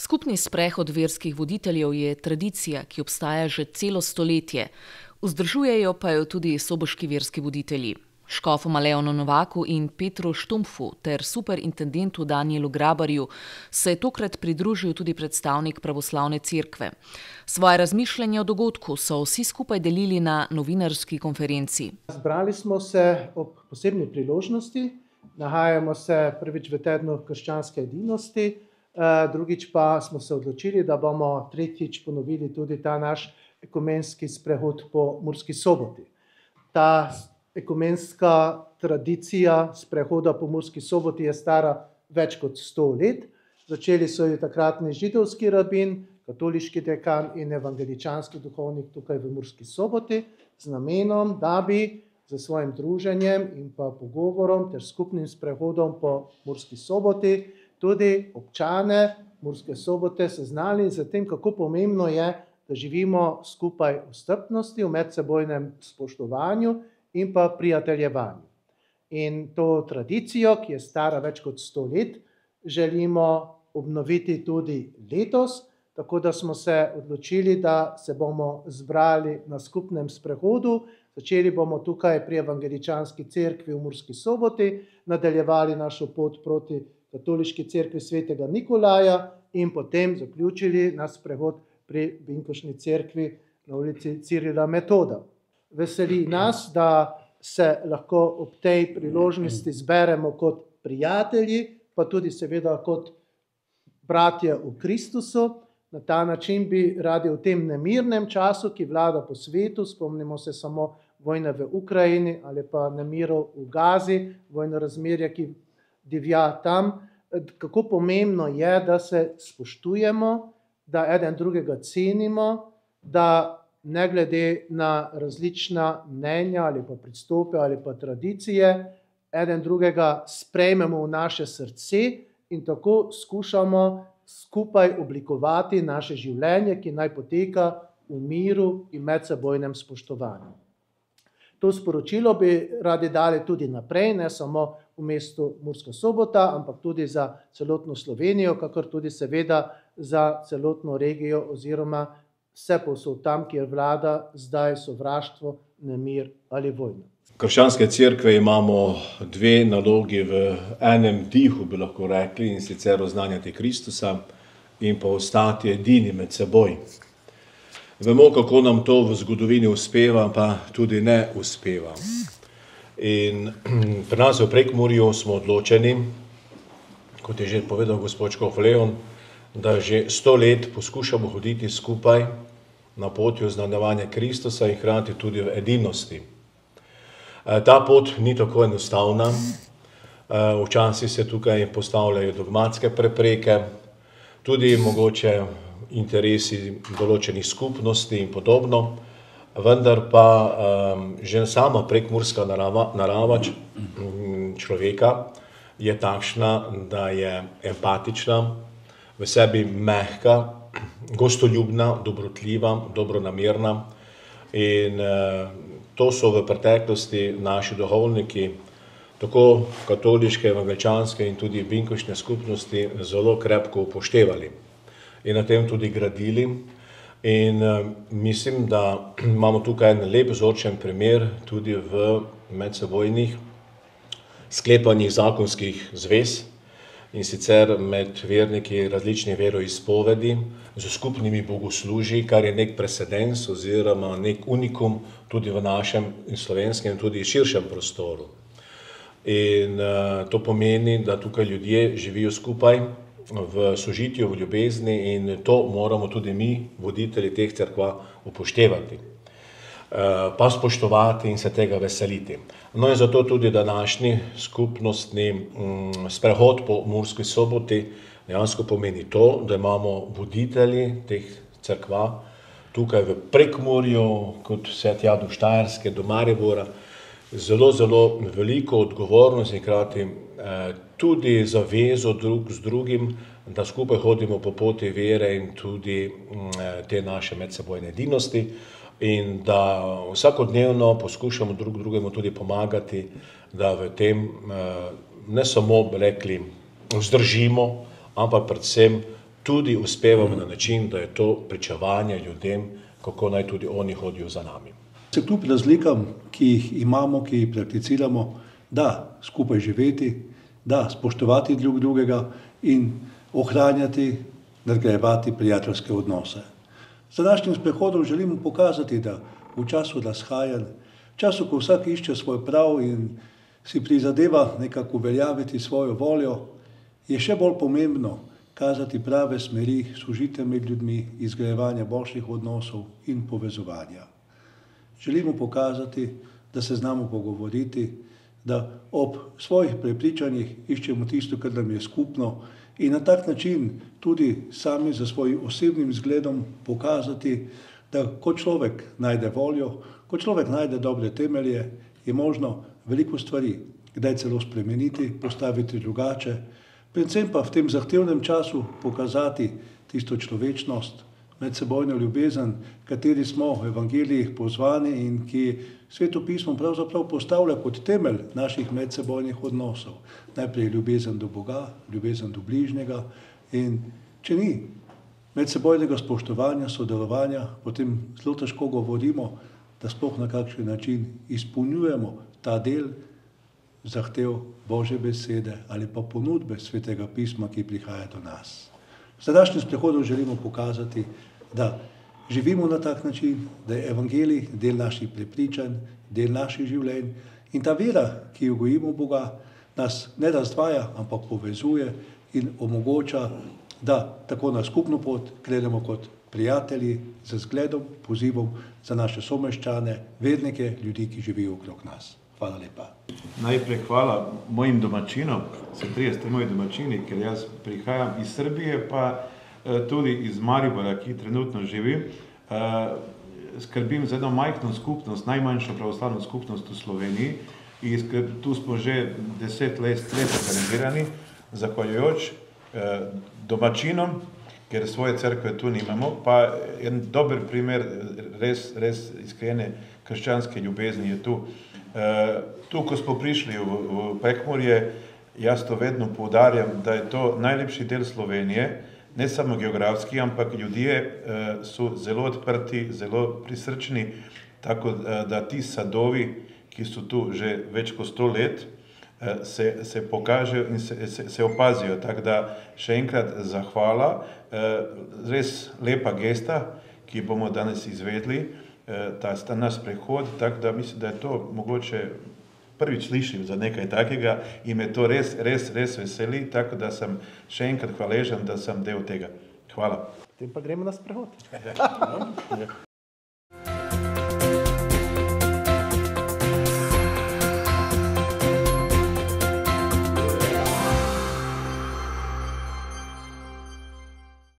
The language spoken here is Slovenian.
Skupni sprehod verskih voditeljev je tradicija, ki obstaja že celo stoletje. Vzdržujejo pa jo tudi soboški verski voditelji. Škofoma Leonu Novaku in Petru Štumpfu ter superintendentu Danijelu Grabarju se je tokrat pridružil tudi predstavnik pravoslavne cerkve. Svoje razmišljanje o dogodku so vsi skupaj delili na novinarski konferenci. Zbrali smo se ob posebni priložnosti. Nahajamo se prvič v tednu krščanske edinosti, drugič pa smo se odločili, da bomo tretjič ponovili tudi ta naš ekumenski sprehod po Murski Soboti. Ta ekumenska tradicija sprehoda po Murski Soboti je stara več kot 100 let. Začeli so jo takratni židovski rabin, katoliški dekan in evangeličanski duhovnik tukaj v Murski Soboti z namenom, da bi za svojim druženjem in pa pogovorom ter skupnim sprehodom po Murski Soboti tudi občane Murske Sobote seznanili z tem, kako pomembno je, da živimo skupaj v strpnosti, v medsebojnem spoštovanju in pa prijateljevanju. In to tradicijo, ki je stara več kot 100 let, želimo obnoviti tudi letos, tako da smo se odločili, da se bomo zbrali na skupnem sprehodu. Začeli bomo tukaj pri evangeličanski cerkvi v Murski Soboti, nadaljevali našo pot proti katoliški cerkvi svetega Nikolaja in potem zaključili naš sprehod pri Binkošni cerkvi na ulici Cirila Metoda. Veseli nas, da se lahko ob tej priložnosti zberemo kot prijatelji, pa tudi seveda kot bratje v Kristusu. Na ta način bi radi v tem nemirnem času, ki vlada po svetu, spomnimo se samo vojne v Ukrajini ali pa nemirov v Gazi, vojno razmerje, ki divja tam, kako pomembno je, da se spoštujemo, da eden drugega cenimo, da ne glede na različna mnenja ali pa pristope ali pa tradicije, eden drugega sprejmemo v naše srce in tako skušamo skupaj oblikovati naše življenje, ki naj poteka v miru in medsebojnem spoštovanju. To sporočilo bi radi dali tudi naprej, ne samo v mestu Murska Sobota, ampak tudi za celotno Slovenijo, kakor tudi seveda za celotno regijo oziroma vse povsod tam, kjer vlada zdaj sovraštvo, nemir ali vojna. Krščanske cerkve imamo dve nalogi v enem dihu, bi lahko rekli, in sicer oznanjati Kristusa in pa ostati edini med seboj. Vemo, kako nam to v zgodovini uspeva, pa tudi ne uspeva. In pri nas v Prekmurju smo odločeni, kot je že povedal gospod škof Leon, da že 100 let poskušamo hoditi skupaj na poti oznanjevanja Kristusa in hkrati tudi v edinosti. Ta pot ni tako enostavna, včasih se tukaj postavljajo dogmatske prepreke, tudi mogoče interesi določenih skupnosti in podobno, vendar pa že sama prekmurska narava človeka je takšna, da je empatična, v sebi mehka, gostoljubna, dobrotljiva, dobronamerna in to so v preteklosti naši duhovniki, tako katoliške, evangeličanske in tudi binkošne skupnosti zelo krepko upoštevali in na tem tudi gradili. In mislim, da imamo tukaj en lep vzorčen primer tudi v medsebojnih sklepanjih zakonskih zvez, in sicer med verniki različnih veroizpovedi z skupnimi bogoslužji, kar je nek precedens oziroma nek unikum tudi v našem slovenskem in tudi širšem prostoru. In to pomeni, da tukaj ljudje živijo skupaj v sožitju, v ljubezni in to moramo tudi mi, voditelji teh cerkva, upoštevati, pa spoštovati in se tega veseliti. No in zato tudi današnji skupnostni sprehod po Murski Soboti dejansko pomeni to, da imamo voditelji teh cerkva tukaj v Prekmurju, kot vse tja do Štajerske, do Maribora, zelo veliko odgovornost in hkrati tudi zavezo drug z drugim, da skupaj hodimo po poti vere in tudi te naše medsebojne edinosti in da vsakodnevno poskušamo drug drugemu tudi pomagati, da v tem ne samo rekli vzdržimo, ampak predvsem tudi uspevamo na način, da je to pričevanje ljudem, kako naj tudi oni hodijo za nami. Se kljub razlikam, ki jih imamo, ki jih prakticiramo, da skupaj živeti, da spoštovati drug drugega in ohranjati, nadgrajevati prijateljske odnose. Z današnjim sprehodom želimo pokazati, da v času razhajanj, v času, ko vsak išče svoj prav in si prizadeva nekako uveljaviti svojo voljo, je še bolj pomembno kazati prave smeri sožitja med ljudmi, izgrajevanja boljših odnosov in povezovanja. Želimo pokazati, da se znamo pogovoriti, da ob svojih prepričanjih iščemo tisto, kar nam je skupno in na tak način tudi sami za svojim osebnim zgledom pokazati, da ko človek najde voljo, ko človek najde dobre temelje, je možno veliko stvari kdaj celo spremeniti, postaviti drugače, predvsem pa v tem zahtevnem času pokazati tisto človečnost, medsebojno ljubezen, kateri smo v evangelijih pozvani in ki Sveto pismo pravzaprav postavlja kot temelj naših medsebojnih odnosov. Najprej ljubezen do Boga, ljubezen do bližnjega in če ni medsebojnega spoštovanja, sodelovanja, potem zelo težko govorimo, da sploh na kakšen način izpolnjujemo ta del zahtev Božje besede ali pa ponudbe Svetega pisma, ki prihaja do nas. Z današnjim sprehodom želimo pokazati, da živimo na tak način, da je evangelij del naših prepričanj, del naših življenj in ta vera, ki jo gojimo Boga, nas ne razdvaja, ampak povezuje in omogoča, da tako na skupno pot krenemo kot prijatelji z zgledom, pozivom za naše someščane, vernike, ljudi, ki živijo okrog nas. Hvala lepa. Najprej hvala mojim domačinom, se 30 moji domačini, ker jaz prihajam iz Srbije, pa tudi iz Maribora, ki trenutno živim. Skrbim za eno majhno skupnost, najmanjšo pravoslavno skupnost v Sloveniji in tu smo že 10 let organizirani, zahvaljujoč domačinom, ker svoje cerkve tu nimamo, pa en dober primer res iskrene krščanske ljubezni je tu. Tu, ko smo prišli v Prekmurje, jaz to vedno poudarjam, da je to najlepši del Slovenije, ne samo geografski, ampak ljudje so zelo odprti, zelo prisrčni, tako da ti sadovi, ki so tu že več kot 100 let, se pokažejo in se opazijo. Tako da še enkrat zahvala, res lepa gesta, ki bomo danes izvedli, ta naš sprehod, tako da mislim, da je to mogoče prvič slišim za nekaj takega in me to res veseli, tako da sem še enkrat hvaležen, da sem del tega. Hvala. Potem pa gremo na sprehod.